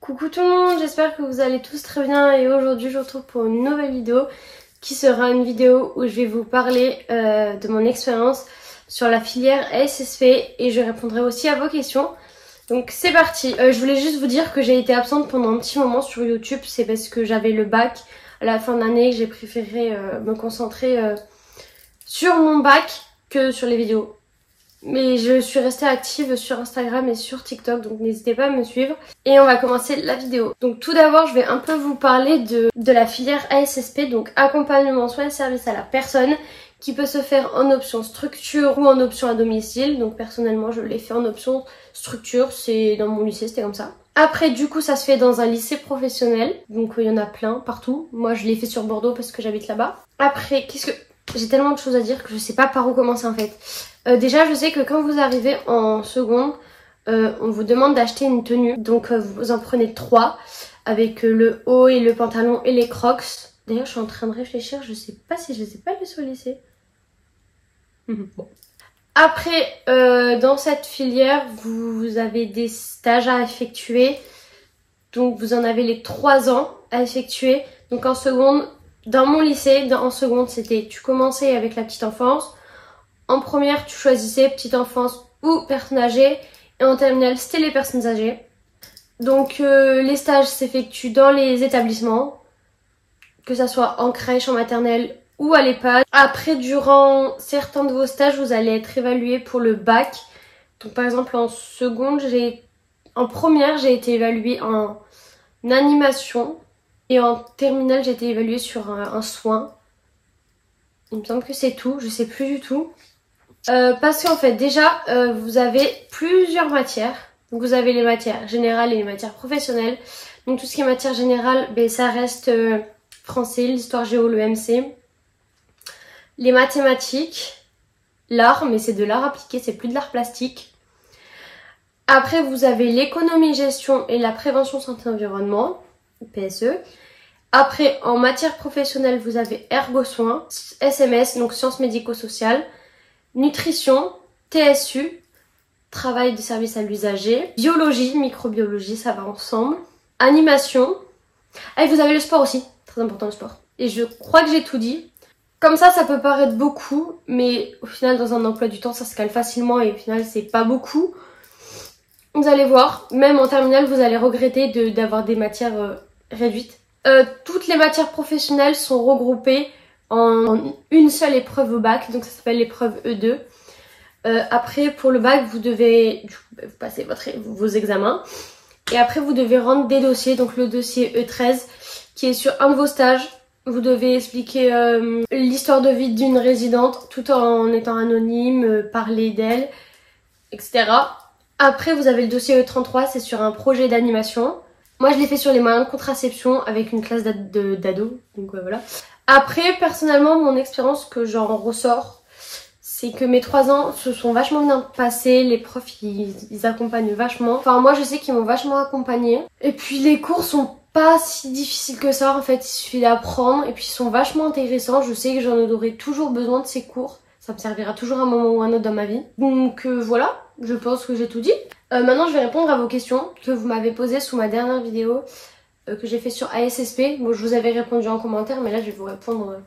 Coucou tout le monde, j'espère que vous allez tous très bien et aujourd'hui je vous retrouve pour une nouvelle vidéo qui sera une vidéo où je vais vous parler de mon expérience sur la filière ASSP et je répondrai aussi à vos questions. Donc c'est parti. Je voulais juste vous dire que j'ai été absente pendant un petit moment sur YouTube, c'est parce que j'avais le bac à la fin d'année que j'ai préféré me concentrer sur mon bac que sur les vidéos. Mais je suis restée active sur Instagram et sur TikTok, donc n'hésitez pas à me suivre. Et on va commencer la vidéo. Donc tout d'abord, je vais un peu vous parler de la filière ASSP, donc accompagnement soins et services à la personne, qui peut se faire en option structure ou en option à domicile. Donc personnellement, je l'ai fait en option structure, c'est dans mon lycée, c'était comme ça. Après, du coup, ça se fait dans un lycée professionnel, donc il y en a plein partout. Moi, je l'ai fait sur Bordeaux parce que j'habite là-bas. Après, j'ai tellement de choses à dire que je sais pas par où commencer en fait. Déjà, je sais que quand vous arrivez en seconde, on vous demande d'acheter une tenue. Donc vous en prenez 3 avec le haut et le pantalon et les crocs. D'ailleurs, je suis en train de réfléchir, je sais pas si je les ai pas vus sur le lycée. Bon. Après, dans cette filière, vous avez des stages à effectuer. Donc vous en avez les 3 ans à effectuer. Donc en seconde, dans mon lycée, en seconde, c'était tu commençais avec la petite enfance. En première, tu choisissais petite enfance ou personnes âgées. Et en terminale, c'était les personnes âgées. Donc les stages s'effectuent dans les établissements, que ça soit en crèche, en maternelle ou à l'EHPAD. Après, durant certains de vos stages, vous allez être évalué pour le bac. Donc par exemple, en seconde, en première, j'ai été évaluée en animation. Et en terminale, j'ai été évaluée sur un soin. Il me semble que c'est tout, je sais plus du tout. Parce qu'en fait déjà vous avez plusieurs matières. Donc vous avez les matières générales et les matières professionnelles. Donc tout ce qui est matière générale, ça reste français, l'histoire géo, le MC. Les mathématiques, l'art, mais c'est de l'art appliqué, c'est plus de l'art plastique. Après vous avez l'économie, gestion et la prévention santé environnement, PSE. Après en matière professionnelle vous avez ergo soins, SMS, donc sciences médico-sociales. Nutrition, TSU, travail de service à l'usager, biologie, microbiologie, ça va ensemble, animation, et vous avez le sport aussi, très important le sport. Et je crois que j'ai tout dit. Comme ça peut paraître beaucoup, mais au final dans un emploi du temps ça se cale facilement et au final c'est pas beaucoup. Vous allez voir, même en terminale vous allez regretter d'avoir des matières réduites. Toutes les matières professionnelles sont regroupées en une seule épreuve au bac, donc ça s'appelle l'épreuve E2. Après pour le bac vous devez vous passer vos examens et après vous devez rendre des dossiers, donc le dossier E13 qui est sur un de vos stages. Vous devez expliquer l'histoire de vie d'une résidente tout en étant anonyme, parler d'elle, etc. Après vous avez le dossier E33, c'est sur un projet d'animation. Moi je l'ai fait sur les moyens de contraception avec une classe d'ados, donc voilà. Après, personnellement, mon expérience que j'en ressors, c'est que mes 3 ans se sont vachement bien passés. Les profs, ils accompagnent vachement. Enfin, moi, je sais qu'ils m'ont vachement accompagnée. Et puis, les cours sont pas si difficiles que ça. En fait, il suffit d'apprendre. Et puis, ils sont vachement intéressants. Je sais que j'en aurai toujours besoin de ces cours. Ça me servira toujours à un moment ou à un autre dans ma vie. Donc, voilà. Je pense que j'ai tout dit. Maintenant, je vais répondre à vos questions que vous m'avez posées sous ma dernière vidéo. Que j'ai fait sur ASSP. Bon, je vous avais répondu en commentaire, mais là je vais vous répondre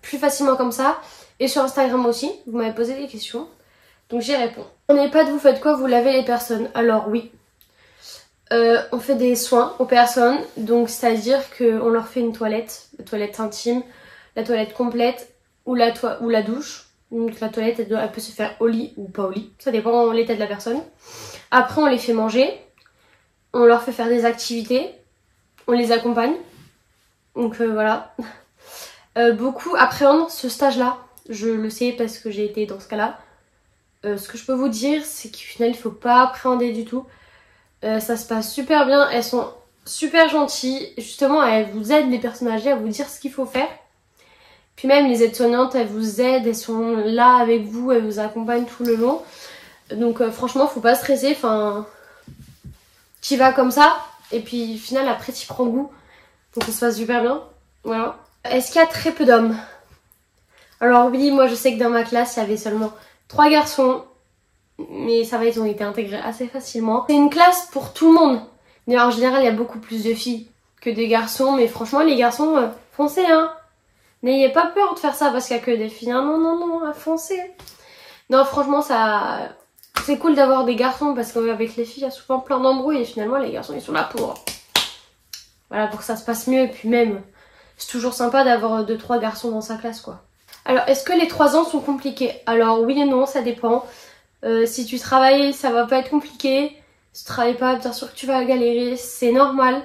plus facilement comme ça. Et sur Instagram aussi, vous m'avez posé des questions, donc j'y réponds. En EHPAD, vous faites quoi? Vous lavez les personnes? Alors oui, on fait des soins aux personnes, donc c'est-à-dire qu'on leur fait une toilette, la toilette intime, la toilette complète ou la douche. Donc la toilette, elle peut se faire au lit ou pas au lit, ça dépend de l'état de la personne. Après, on les fait manger. On leur fait faire des activités, on les accompagne, donc voilà. Beaucoup appréhendent ce stage-là, je le sais parce que j'ai été dans ce cas-là. Ce que je peux vous dire, c'est qu'au final, il ne faut pas appréhender du tout. Ça se passe super bien, elles sont super gentilles. Justement, elles vous aident, les personnes âgées, à vous dire ce qu'il faut faire. Puis même les aides-soignantes, elles vous aident, elles sont là avec vous, elles vous accompagnent tout le long. Donc franchement, faut pas stresser, enfin... Tu vas comme ça, et puis au final après tu prends goût, donc ça se passe super bien, voilà. Est-ce qu'il y a très peu d'hommes? Alors oui, moi je sais que dans ma classe il y avait seulement 3 garçons, mais ça va, ils ont été intégrés assez facilement. C'est une classe pour tout le monde, Mais en général, il y a beaucoup plus de filles que de garçons. Mais franchement, les garçons, foncez, hein. N'ayez pas peur de faire ça parce qu'il n'y a que des filles. Hein. Non, non, non, foncez. Non, franchement, ça... c'est cool d'avoir des garçons parce qu'avec les filles, il y a souvent plein d'embrouilles. Et finalement, les garçons, ils sont là pour... voilà, pour que ça se passe mieux. Et puis même, c'est toujours sympa d'avoir 2-3 garçons dans sa classe, quoi. Alors, est-ce que les 3 ans sont compliqués? Alors, oui et non, ça dépend. Si tu travailles, ça va pas être compliqué. Si tu travailles pas, bien sûr que tu vas galérer. C'est normal.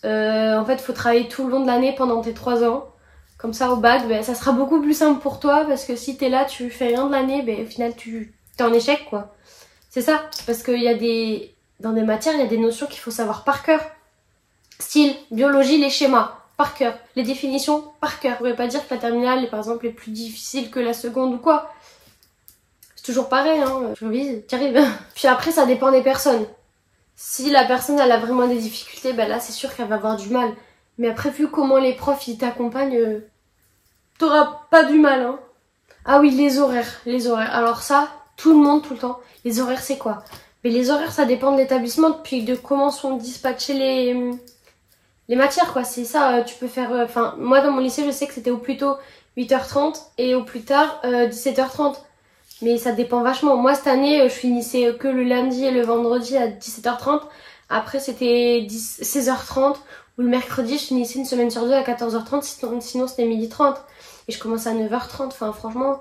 En fait, il faut travailler tout le long de l'année pendant tes 3 ans. Comme ça, au bac, ben, ça sera beaucoup plus simple pour toi. Parce que si t'es là, tu fais rien de l'année, ben, au final, t'es en échec, quoi. C'est ça. Parce qu'il y a des... dans des matières, il y a des notions qu'il faut savoir par cœur. Style, biologie, les schémas, par cœur. Les définitions, par cœur. Vous ne pouvez pas dire que la terminale, par exemple, est plus difficile que la seconde ou quoi. C'est toujours pareil, hein. Tu revises, t'y arrives. Puis après, ça dépend des personnes. Si la personne, elle a vraiment des difficultés, ben là, c'est sûr qu'elle va avoir du mal. Mais après, vu comment les profs, ils t'accompagnent, t'auras pas du mal, hein. Ah oui, les horaires, les horaires. Alors ça, tout le monde, tout le temps. Les horaires, c'est quoi? Mais les horaires, ça dépend de l'établissement, puis de comment sont dispatchés les matières, quoi. C'est ça, tu peux faire... Enfin, moi, dans mon lycée, je sais que c'était au plus tôt 8h30 et au plus tard 17h30. Mais ça dépend vachement. Moi, cette année, je finissais que le lundi et le vendredi à 17h30. Après, c'était 16h30. Ou le mercredi, je finissais une semaine sur 2 à 14h30. Sinon, c'était 12h30. Et je commençais à 9h30. Enfin, franchement,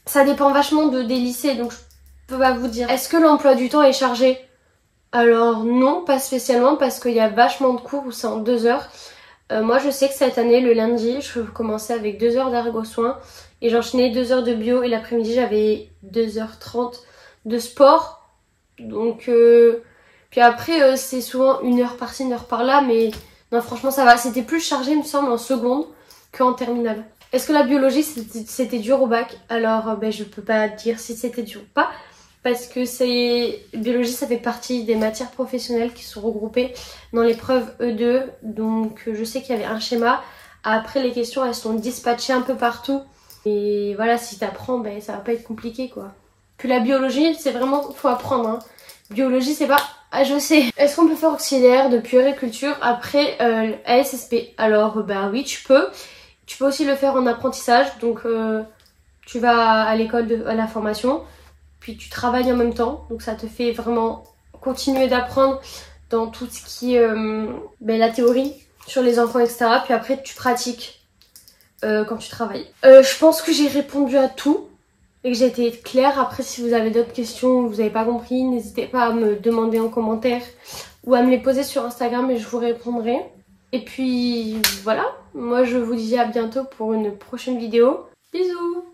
ça dépend vachement des lycées. Donc, je peux pas vous dire. Est-ce que l'emploi du temps est chargé? Alors non, pas spécialement parce qu'il y a vachement de cours où c'est en 2 heures. Moi je sais que cette année, le lundi, je commençais avec 2 heures d'ergo-soins et j'enchaînais 2 heures de bio et l'après-midi j'avais 2h30 de sport. Donc puis après c'est souvent 1 heure par-ci, 1 heure par-là, mais non franchement ça va. C'était plus chargé il me semble en seconde qu'en terminale. Est-ce que la biologie c'était dur au bac? Alors je peux pas dire si c'était dur ou pas. Parce que biologie, ça fait partie des matières professionnelles qui sont regroupées dans l'épreuve E2. Donc je sais qu'il y avait un schéma. Après les questions, elles sont dispatchées un peu partout. Et voilà, si t'apprends, ben ça va pas être compliqué, quoi. Puis la biologie, c'est vraiment, faut apprendre, hein. Biologie, c'est pas... Ah, je sais. Est-ce qu'on peut faire auxiliaire de puériculture après ASSP? Alors bah oui, tu peux. Tu peux aussi le faire en apprentissage. Donc tu vas à l'école, à la formation. Puis tu travailles en même temps, donc ça te fait vraiment continuer d'apprendre dans tout ce qui est la théorie sur les enfants, etc. Puis après tu pratiques quand tu travailles. Je pense que j'ai répondu à tout et que j'ai été claire. Après si vous avez d'autres questions ou vous n'avez pas compris, n'hésitez pas à me demander en commentaire ou à me les poser sur Instagram et je vous répondrai. Et puis voilà, moi je vous dis à bientôt pour une prochaine vidéo. Bisous!